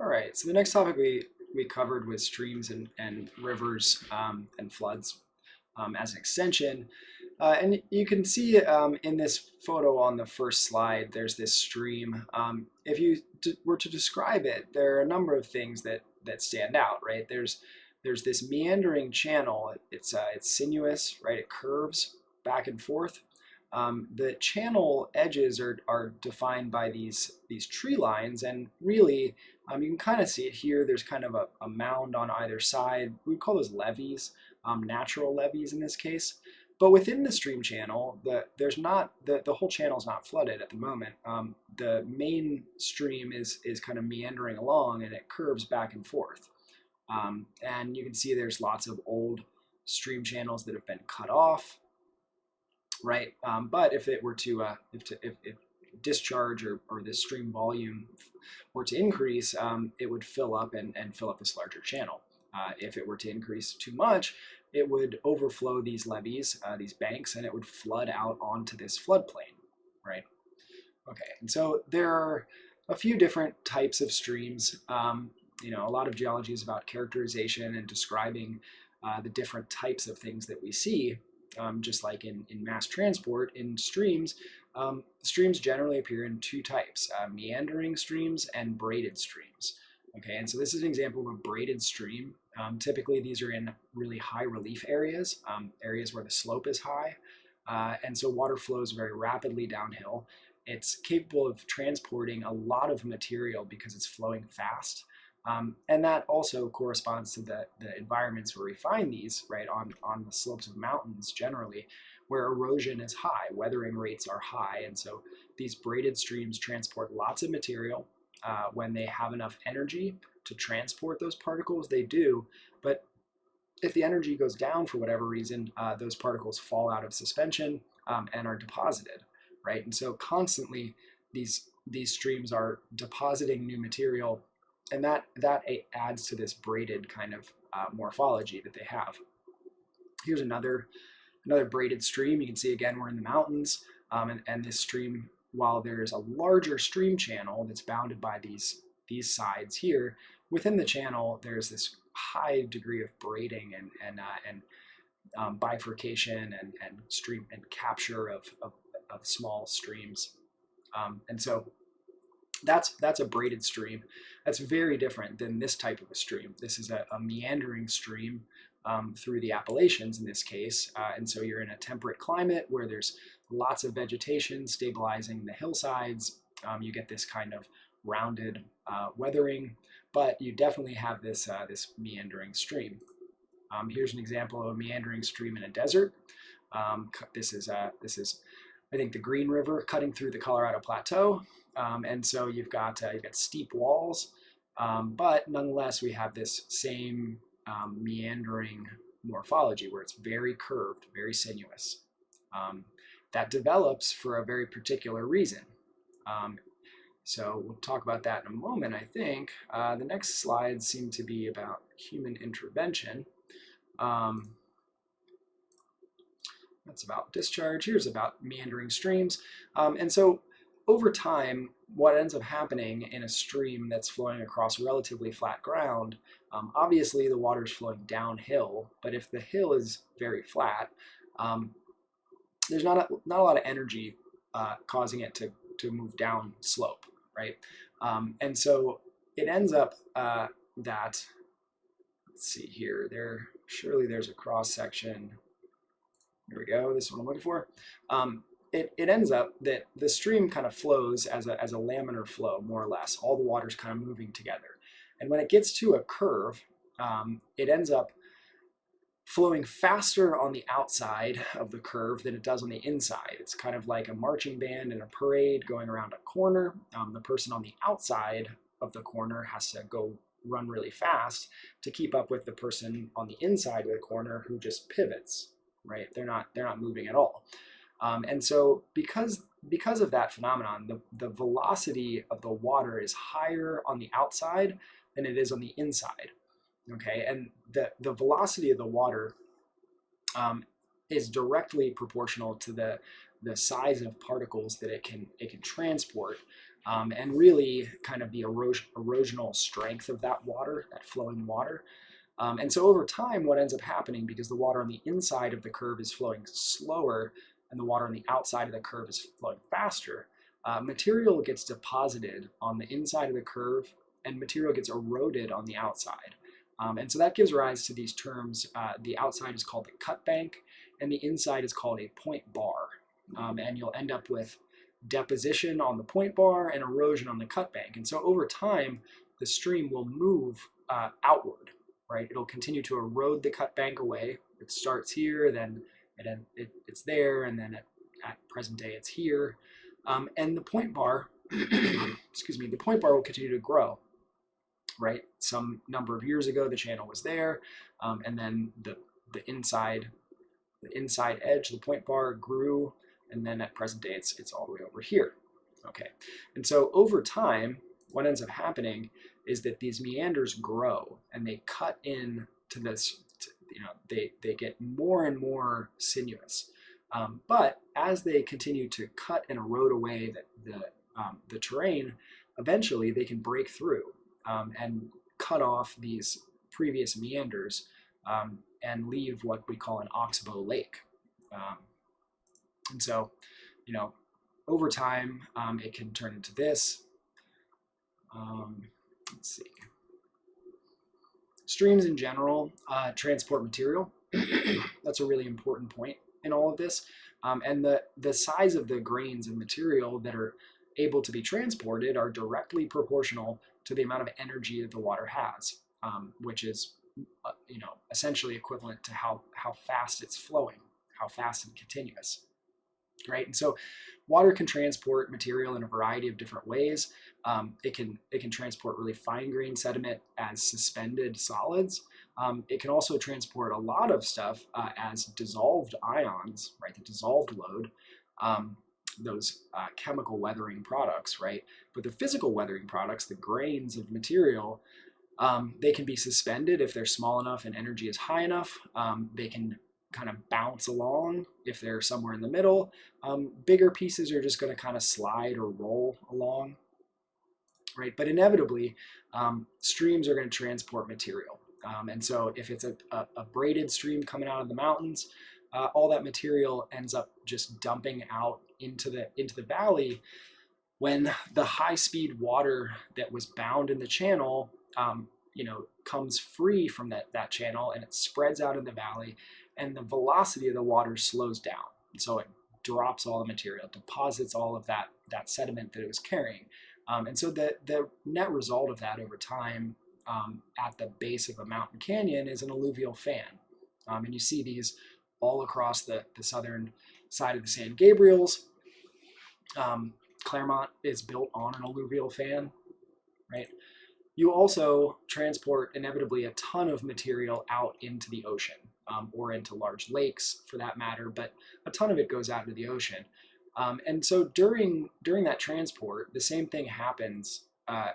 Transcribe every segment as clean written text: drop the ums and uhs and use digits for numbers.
All right, so the next topic we covered was streams and rivers and floods as an extension. And you can see in this photo on the first slide, there's this stream. If you were to describe it, there are a number of things that stand out, right? There's this meandering channel. It's sinuous, right? It curves back and forth. The channel edges are defined by these tree lines, and really, you can kind of see it here. There's kind of a mound on either side. We call those levees, natural levees in this case. But within the stream channel, there's not the whole channel is not flooded at the moment. The main stream is kind of meandering along, and it curves back and forth. And you can see there's lots of old stream channels that have been cut off, right? But if it were to if discharge or this stream volume were to increase, it would fill up and fill up this larger channel. If it were to increase too much, it would overflow these levees, these banks, and it would flood out onto this floodplain, right? Okay, and so there are a few different types of streams. A lot of geology is about characterization and describing the different types of things that we see. Just like in mass transport, in streams, streams generally appear in two types, meandering streams and braided streams. Okay, and so this is an example of a braided stream. Typically, these are in really high relief areas, areas where the slope is high, and so water flows very rapidly downhill. It's capable of transporting a lot of material because it's flowing fast. And that also corresponds to the environments where we find these, right, on the slopes of mountains generally, where erosion is high, weathering rates are high. And so these braided streams transport lots of material. When they have enough energy to transport those particles, they do. But if the energy goes down for whatever reason, those particles fall out of suspension and are deposited, right? And so constantly these streams are depositing new material, and that adds to this braided kind of morphology that they have. Here's another braided stream. You can see again we're in the mountains, and this stream, while there is a larger stream channel that's bounded by these sides here, within the channel there's this high degree of braiding and bifurcation and stream and capture of small streams, and so that's a braided stream. That's very different than this type of a stream. This is a meandering stream through the Appalachians in this case. And so you're in a temperate climate where there's lots of vegetation stabilizing the hillsides. You get this kind of rounded weathering, but you definitely have this meandering stream. Here's an example of a meandering stream in a desert. This is I think the Green River cutting through the Colorado Plateau. And so you've got steep walls, but nonetheless we have this same meandering morphology where it's very curved, very sinuous. That develops for a very particular reason. So we'll talk about that in a moment, I think. The next slides seem to be about human intervention. That's about discharge. Here's about meandering streams. And so over time, what ends up happening in a stream that's flowing across relatively flat ground, obviously the water is flowing downhill, but if the hill is very flat, there's not a lot of energy causing it to move down slope, right? And so it ends up that, let's see here, surely there's a cross section. Here we go, this is what I'm looking for. It ends up that the stream kind of flows as a laminar flow, more or less. All the water's kind of moving together. And when it gets to a curve, it ends up flowing faster on the outside of the curve than it does on the inside. It's kind of like a marching band in a parade going around a corner. The person on the outside of the corner has to go run really fast to keep up with the person on the inside of the corner who just pivots, right? They're not moving at all. And so because of that phenomenon, the velocity of the water is higher on the outside than it is on the inside. Okay, and the velocity of the water is directly proportional to the size of particles that it can transport. and really kind of the erosional strength of that water, that flowing water. And so over time, what ends up happening, because the water on the inside of the curve is flowing slower and the water on the outside of the curve is flowing faster, material gets deposited on the inside of the curve and material gets eroded on the outside. And so that gives rise to these terms. The outside is called the cut bank and the inside is called a point bar. And you'll end up with deposition on the point bar and erosion on the cut bank. And so over time, the stream will move outward, right? It'll continue to erode the cut bank away. It starts here, then it's there, and then at present day it's here. And the point bar, excuse me, the point bar will continue to grow, right? Some number of years ago, the channel was there, and then the inside edge, the point bar grew, and then at present day, it's all the way over here. Okay, and so over time, what ends up happening is that these meanders grow and they cut in to this. They get more and more sinuous. But as they continue to cut and erode away the terrain, eventually they can break through and cut off these previous meanders and leave what we call an oxbow lake. And so, over time, it can turn into this. Let's see. Streams in general transport material. That's a really important point in all of this. And the size of the grains of material that are able to be transported are directly proportional to the amount of energy that the water has, which is essentially equivalent to how fast it's flowing, how fast and continuous. Right, and so water can transport material in a variety of different ways. It can transport really fine-grained sediment as suspended solids. It can also transport a lot of stuff as dissolved ions, right? The dissolved load, those chemical weathering products, right? But the physical weathering products, the grains of material, they can be suspended if they're small enough and energy is high enough. They can kind of bounce along if they're somewhere in the middle. Bigger pieces are just going to kind of slide or roll along, right? But inevitably, streams are going to transport material. And so if it's a braided stream coming out of the mountains, all that material ends up just dumping out into the valley when the high-speed water that was bound in the channel comes free from that channel and it spreads out in the valley, and the velocity of the water slows down. So it drops all the material, deposits all of that sediment that it was carrying. And so the net result of that over time at the base of a mountain canyon is an alluvial fan. And you see these all across the southern side of the San Gabriels. Claremont is built on an alluvial fan, right? You also transport inevitably a ton of material out into the ocean, or into large lakes for that matter, but a ton of it goes out into the ocean. And so during that transport, the same thing happens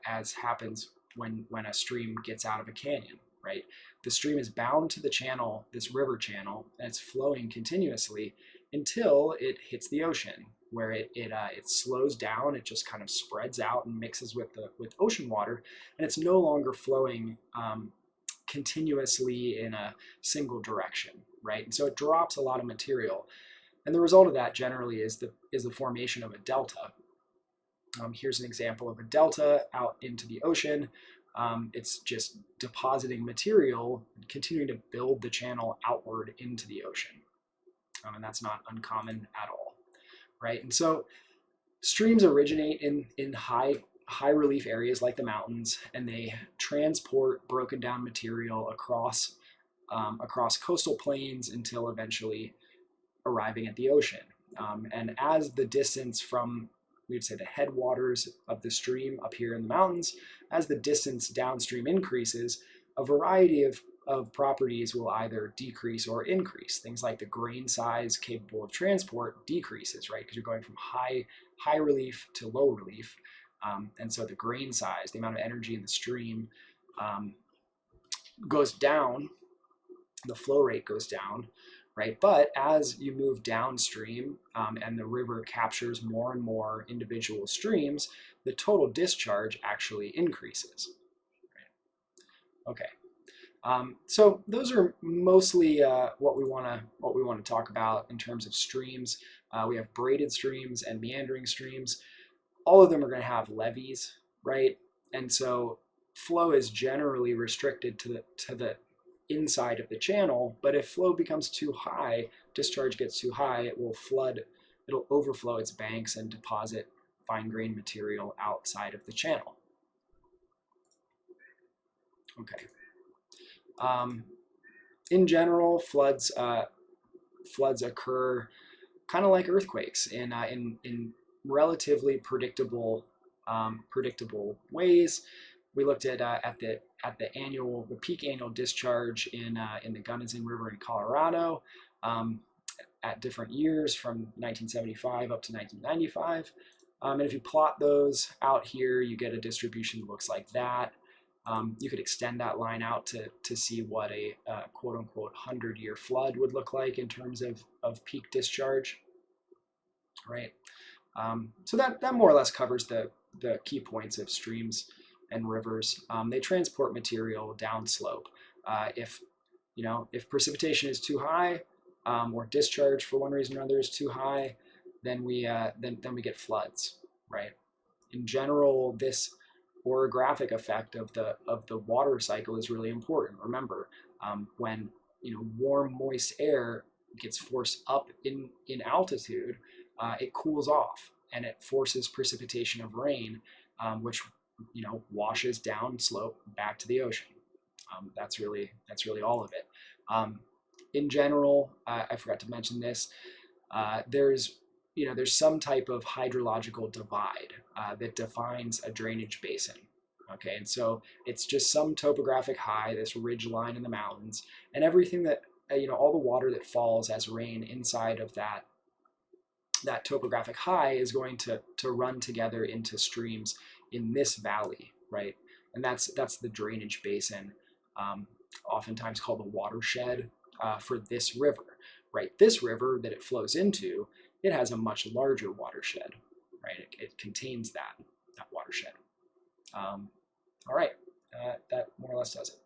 as happens when a stream gets out of a canyon, right? The stream is bound to the channel, this river channel, and it's flowing continuously until it hits the ocean, where it slows down. It just kind of spreads out and mixes with ocean water, and it's no longer flowing continuously in a single direction, right? And so it drops a lot of material, and the result of that generally is the formation of a delta. Here's an example of a delta out into the ocean. It's just depositing material and continuing to build the channel outward into the ocean, and that's not uncommon at all, right? And so streams originate in high relief areas like the mountains, and they transport broken down material across coastal plains until eventually arriving at the ocean. And as the distance from, we'd say, the headwaters of the stream up here in the mountains, as the distance downstream increases, a variety of properties will either decrease or increase. Things like the grain size capable of transport decreases, right? Because you're going from high relief to low relief. And so the grain size, the amount of energy in the stream, goes down, the flow rate goes down, right? But as you move downstream and the river captures more and more individual streams, the total discharge actually increases. Okay. So those are mostly what we want to talk about in terms of streams. We have braided streams and meandering streams. All of them are going to have levees, right? And so flow is generally restricted to the inside of the channel. But if flow becomes too high, discharge gets too high, it will flood. It'll overflow its banks and deposit fine-grained material outside of the channel. Okay. In general, floods occur kind of like earthquakes in relatively predictable ways. We looked at the peak annual discharge in the Gunnison River in Colorado at different years from 1975 up to 1995. And if you plot those out here, you get a distribution that looks like that. You could extend that line out to see what a quote-unquote 100-year flood would look like in terms of peak discharge, right? So that more or less covers the key points of streams and rivers. They transport material downslope. If precipitation is too high, or discharge for one reason or another is too high, then we get floods, right? In general, this orographic effect of the water cycle is really important. Remember, when warm, moist air gets forced up in altitude, it cools off and it forces precipitation of rain, which washes down slope back to the ocean. That's really all of it. In general, I forgot to mention this. There's some type of hydrological divide that defines a drainage basin. Okay, and so it's just some topographic high, this ridge line in the mountains, and everything that all the water that falls as rain inside of that topographic high is going to run together into streams in this valley, right? And that's the drainage basin, oftentimes called the watershed for this river, right? This river that it flows into, it has a much larger watershed, right? It contains that watershed. All right, that more or less does it.